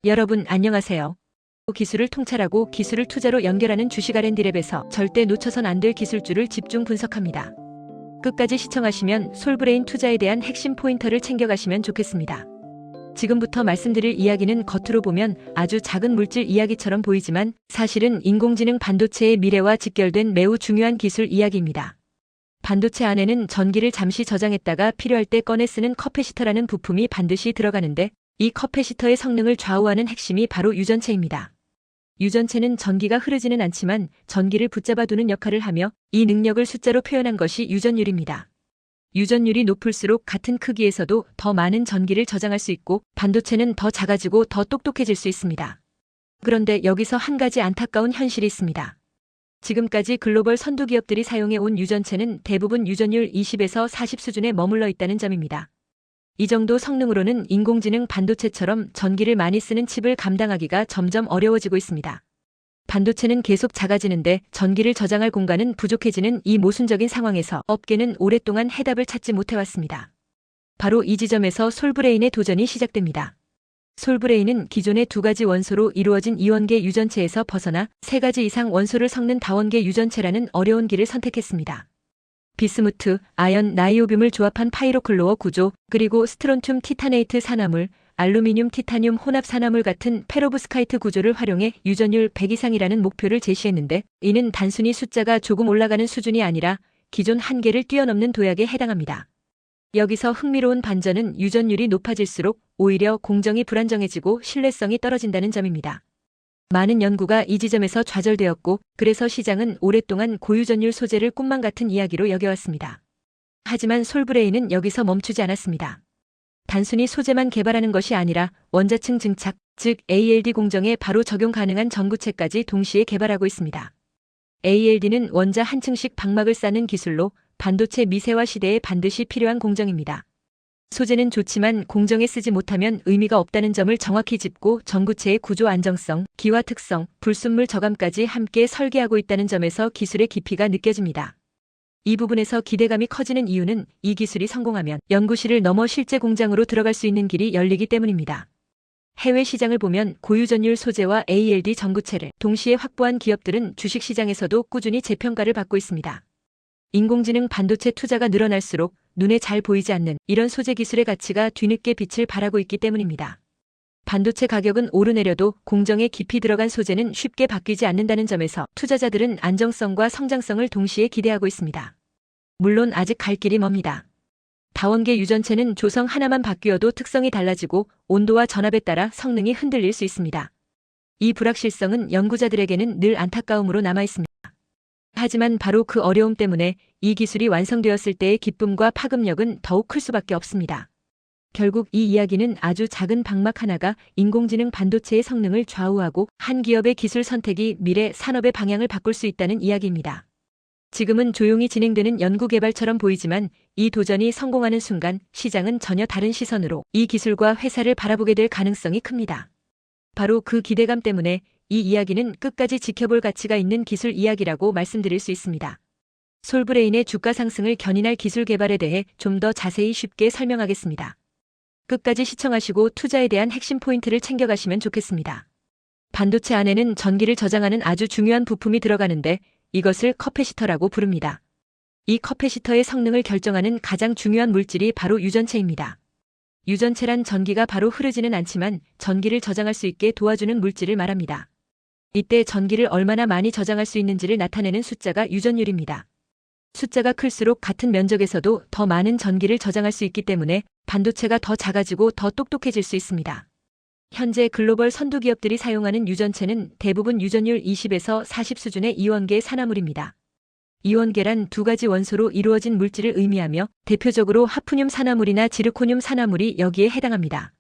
여러분 안녕하세요. 기술을 통찰하고 기술을 투자로 연결하는 주식 R&D랩에서 절대 놓쳐선 안 될 기술주를 집중 분석합니다. 끝까지 시청하시면 솔브레인 투자에 대한 핵심 포인터를 챙겨가시면 좋겠습니다. 지금부터 말씀드릴 이야기는 겉으로 보면 아주 작은 물질 이야기처럼 보이지만 사실은 인공지능 반도체의 미래와 직결된 매우 중요한 기술 이야기입니다. 반도체 안에는 전기를 잠시 저장했다가 필요할 때 꺼내 쓰는 커패시터라는 부품이 반드시 들어가는데 이 커패시터의 성능을 좌우하는 핵심이 바로 유전체입니다. 유전체는 전기가 흐르지는 않지만 전기를 붙잡아두는 역할을 하며 이 능력을 숫자로 표현한 것이 유전율입니다. 유전율이 높을수록 같은 크기에서도 더 많은 전기를 저장할 수 있고 반도체는 더 작아지고 더 똑똑해질 수 있습니다. 그런데 여기서 한 가지 안타까운 현실이 있습니다. 지금까지 글로벌 선두 기업들이 사용해 온 유전체는 대부분 유전율 20에서 40 수준에 머물러 있다는 점입니다. 이 정도 성능으로는 인공지능 반도체처럼 전기를 많이 쓰는 칩을 감당하기가 점점 어려워지고 있습니다. 반도체는 계속 작아지는데 전기를 저장할 공간은 부족해지는 이 모순적인 상황에서 업계는 오랫동안 해답을 찾지 못해왔습니다. 바로 이 지점에서 솔브레인의 도전이 시작됩니다. 솔브레인은 기존의 두 가지 원소로 이루어진 이원계 유전체에서 벗어나 세 가지 이상 원소를 섞는 다원계 유전체라는 어려운 길을 선택했습니다. 비스무트, 아연, 나이오뷴을 조합한 파이로클로어 구조, 그리고 스트론튬 티타네이트 산화물, 알루미늄 티타늄 혼합 산화물 같은 페로브스카이트 구조를 활용해 유전율 100 이상이라는 목표를 제시했는데 이는 단순히 숫자가 조금 올라가는 수준이 아니라 기존 한계를 뛰어넘는 도약에 해당합니다. 여기서 흥미로운 반전은 유전율이 높아질수록 오히려 공정이 불안정해지고 신뢰성이 떨어진다는 점입니다. 많은 연구가 이 지점에서 좌절되었고 그래서 시장은 오랫동안 고유전율 소재를 꿈만 같은 이야기로 여겨왔습니다. 하지만 솔브레인은 여기서 멈추지 않았습니다. 단순히 소재만 개발하는 것이 아니라 원자층 증착, 즉 ALD 공정에 바로 적용 가능한 전구체까지 동시에 개발하고 있습니다. ALD는 원자 한 층씩 방막을 쌓는 기술로 반도체 미세화 시대에 반드시 필요한 공정입니다. 소재는 좋지만 공정에 쓰지 못하면 의미가 없다는 점을 정확히 짚고 전구체의 구조 안정성, 기화 특성, 불순물 저감까지 함께 설계하고 있다는 점에서 기술의 깊이가 느껴집니다. 이 부분에서 기대감이 커지는 이유는 이 기술이 성공하면 연구실을 넘어 실제 공장으로 들어갈 수 있는 길이 열리기 때문입니다. 해외 시장을 보면 고유전율 소재와 ALD 전구체를 동시에 확보한 기업들은 주식시장에서도 꾸준히 재평가를 받고 있습니다. 인공지능 반도체 투자가 늘어날수록 눈에 잘 보이지 않는 이런 소재 기술의 가치가 뒤늦게 빛을 발하고 있기 때문입니다. 반도체 가격은 오르내려도 공정에 깊이 들어간 소재는 쉽게 바뀌지 않는다는 점에서 투자자들은 안정성과 성장성을 동시에 기대하고 있습니다. 물론 아직 갈 길이 멉니다. 다원계 유전체는 조성 하나만 바뀌어도 특성이 달라지고 온도와 전압에 따라 성능이 흔들릴 수 있습니다. 이 불확실성은 연구자들에게는 늘 안타까움으로 남아있습니다. 하지만 바로 그 어려움 때문에 이 기술이 완성되었을 때의 기쁨과 파급력은 더욱 클 수밖에 없습니다. 결국 이 이야기는 아주 작은 방막 하나가 인공지능 반도체의 성능을 좌우하고 한 기업의 기술 선택이 미래 산업의 방향을 바꿀 수 있다는 이야기입니다. 지금은 조용히 진행되는 연구개발처럼 보이지만 이 도전이 성공하는 순간 시장은 전혀 다른 시선으로 이 기술과 회사를 바라보게 될 가능성이 큽니다. 바로 그 기대감 때문에 이 이야기는 끝까지 지켜볼 가치가 있는 기술 이야기라고 말씀드릴 수 있습니다. 솔브레인의 주가 상승을 견인할 기술 개발에 대해 좀 더 자세히 쉽게 설명하겠습니다. 끝까지 시청하시고 투자에 대한 핵심 포인트를 챙겨가시면 좋겠습니다. 반도체 안에는 전기를 저장하는 아주 중요한 부품이 들어가는데 이것을 커패시터라고 부릅니다. 이 커패시터의 성능을 결정하는 가장 중요한 물질이 바로 유전체입니다. 유전체란 전기가 바로 흐르지는 않지만 전기를 저장할 수 있게 도와주는 물질을 말합니다. 이때 전기를 얼마나 많이 저장할 수 있는지를 나타내는 숫자가 유전율입니다. 숫자가 클수록 같은 면적에서도 더 많은 전기를 저장할 수 있기 때문에 반도체가 더 작아지고 더 똑똑해질 수 있습니다. 현재 글로벌 선두 기업들이 사용하는 유전체는 대부분 유전율 20에서 40 수준의 이원계 산화물입니다. 이원계란 두 가지 원소로 이루어진 물질을 의미하며 대표적으로 하프늄 산화물이나 지르코늄 산화물이 여기에 해당합니다.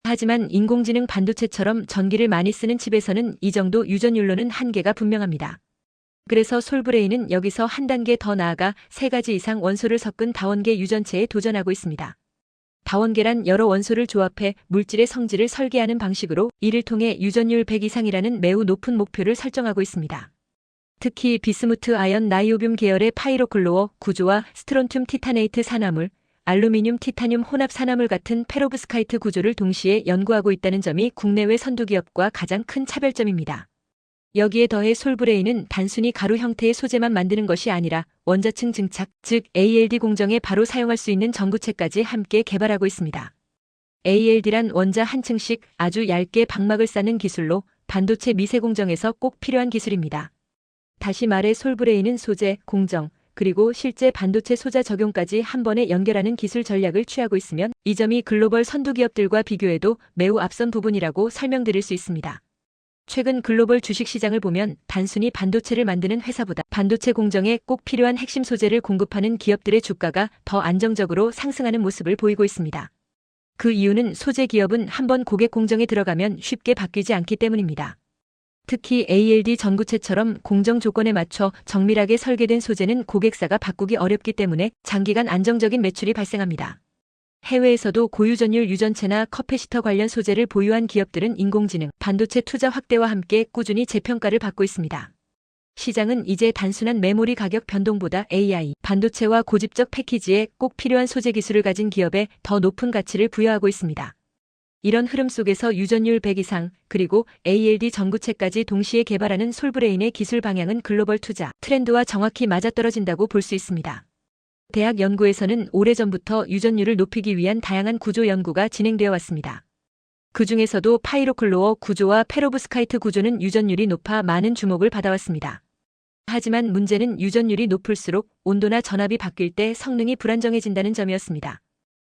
하지만 인공지능 반도체처럼 전기를 많이 쓰는 칩에서는 이 정도 유전율로는 한계가 분명합니다. 그래서 솔브레인은 여기서 한 단계 더 나아가 세 가지 이상 원소를 섞은 다원계 유전체에 도전하고 있습니다. 다원계란 여러 원소를 조합해 물질의 성질을 설계하는 방식으로 이를 통해 유전율 100 이상이라는 매우 높은 목표를 설정하고 있습니다. 특히 비스무트 아연 나이오뷴 계열의 파이로클로어 구조와 스트론튬 티타네이트 산화물, 알루미늄, 티타늄 혼합 산화물 같은 페로브스카이트 구조를 동시에 연구하고 있다는 점이 국내외 선두기업과 가장 큰 차별점입니다. 여기에 더해 솔브레인은 단순히 가루 형태의 소재만 만드는 것이 아니라 원자층 증착, 즉 ALD 공정에 바로 사용할 수 있는 전구체까지 함께 개발하고 있습니다. ALD란 원자 한 층씩 아주 얇게 방막을 쌓는 기술로 반도체 미세 공정에서 꼭 필요한 기술입니다. 다시 말해 솔브레인은 소재, 공정, 그리고 실제 반도체 소자 적용까지 한 번에 연결하는 기술 전략을 취하고 있으면 이 점이 글로벌 선두 기업들과 비교해도 매우 앞선 부분이라고 설명드릴 수 있습니다. 최근 글로벌 주식시장을 보면 단순히 반도체를 만드는 회사보다 반도체 공정에 꼭 필요한 핵심 소재를 공급하는 기업들의 주가가 더 안정적으로 상승하는 모습을 보이고 있습니다. 그 이유는 소재 기업은 한번 고객 공정에 들어가면 쉽게 바뀌지 않기 때문입니다. 특히 ALD 전구체처럼 공정 조건에 맞춰 정밀하게 설계된 소재는 고객사가 바꾸기 어렵기 때문에 장기간 안정적인 매출이 발생합니다. 해외에서도 고유전율 유전체나 커패시터 관련 소재를 보유한 기업들은 인공지능, 반도체 투자 확대와 함께 꾸준히 재평가를 받고 있습니다. 시장은 이제 단순한 메모리 가격 변동보다 AI, 반도체와 고집적 패키지에 꼭 필요한 소재 기술을 가진 기업에 더 높은 가치를 부여하고 있습니다. 이런 흐름 속에서 유전율 100 이상, 그리고 ALD 전구체까지 동시에 개발하는 솔브레인의 기술 방향은 글로벌 투자 트렌드와 정확히 맞아떨어진다고 볼 수 있습니다. 대학 연구에서는 오래전부터 유전율을 높이기 위한 다양한 구조 연구가 진행되어 왔습니다. 그 중에서도 파이로클로어 구조와 페로브스카이트 구조는 유전율이 높아 많은 주목을 받아왔습니다. 하지만 문제는 유전율이 높을수록 온도나 전압이 바뀔 때 성능이 불안정해진다는 점이었습니다.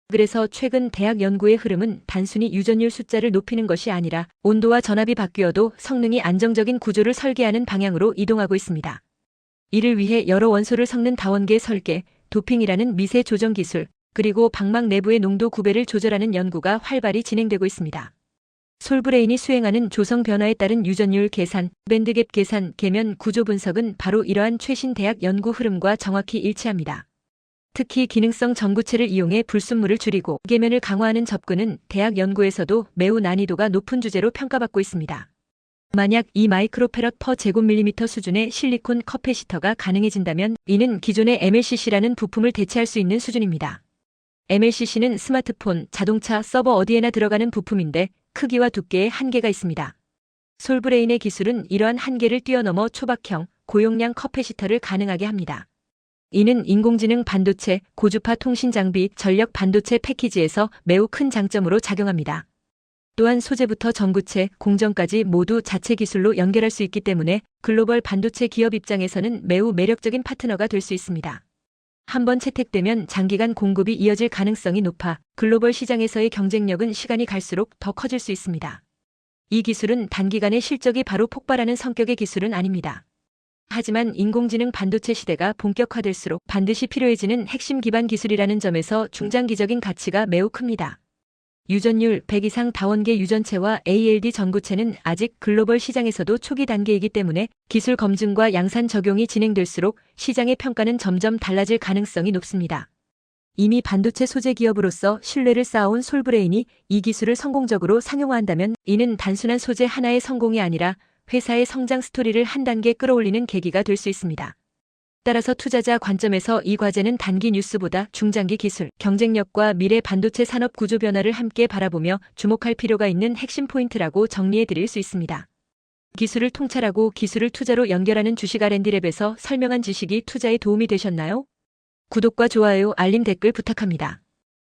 그래서 최근 대학 연구의 흐름은 단순히 유전율 숫자를 높이는 것이 아니라 온도와 전압이 바뀌어도 성능이 안정적인 구조를 설계하는 방향으로 이동하고 있습니다. 이를 위해 여러 원소를 섞는 다원계 설계, 도핑이라는 미세 조정 기술, 그리고 방막 내부의 농도 구배를 조절하는 연구가 활발히 진행되고 있습니다. 솔브레인이 수행하는 조성 변화에 따른 유전율 계산, 밴드갭 계산, 계면 구조 분석은 바로 이러한 최신 대학 연구 흐름과 정확히 일치합니다. 특히 기능성 전구체를 이용해 불순물을 줄이고 계면을 강화하는 접근은 대학 연구에서도 매우 난이도가 높은 주제로 평가받고 있습니다. 만약 2 마이크로페럿 퍼 제곱밀리미터 수준의 실리콘 커패시터가 가능해진다면 이는 기존의 MLCC라는 부품을 대체할 수 있는 수준입니다. MLCC는 스마트폰, 자동차, 서버 어디에나 들어가는 부품인데 크기와 두께에 한계가 있습니다. 솔브레인의 기술은 이러한 한계를 뛰어넘어 초박형, 고용량 커패시터를 가능하게 합니다. 이는 인공지능 반도체, 고주파 통신 장비, 전력 반도체 패키지에서 매우 큰 장점으로 작용합니다. 또한 소재부터 전구체, 공정까지 모두 자체 기술로 연결할 수 있기 때문에 글로벌 반도체 기업 입장에서는 매우 매력적인 파트너가 될 수 있습니다. 한번 채택되면 장기간 공급이 이어질 가능성이 높아 글로벌 시장에서의 경쟁력은 시간이 갈수록 더 커질 수 있습니다. 이 기술은 단기간에 실적이 바로 폭발하는 성격의 기술은 아닙니다. 하지만 인공지능 반도체 시대가 본격화될수록 반드시 필요해지는 핵심 기반 기술이라는 점에서 중장기적인 가치가 매우 큽니다. 유전율 100 이상 다원계 유전체와 ALD 전구체는 아직 글로벌 시장에서도 초기 단계이기 때문에 기술 검증과 양산 적용이 진행될수록 시장의 평가는 점점 달라질 가능성이 높습니다. 이미 반도체 소재 기업으로서 신뢰를 쌓아온 솔브레인이 이 기술을 성공적으로 상용화한다면 이는 단순한 소재 하나의 성공이 아니라 회사의 성장 스토리를 한 단계 끌어올리는 계기가 될 수 있습니다. 따라서 투자자 관점에서 이 과제는 단기 뉴스보다 중장기 기술, 경쟁력과 미래 반도체 산업 구조 변화를 함께 바라보며 주목할 필요가 있는 핵심 포인트라고 정리해 드릴 수 있습니다. 기술을 통찰하고 기술을 투자로 연결하는 주식 R&D랩에서 설명한 지식이 투자에 도움이 되셨나요? 구독과 좋아요, 알림 댓글 부탁합니다.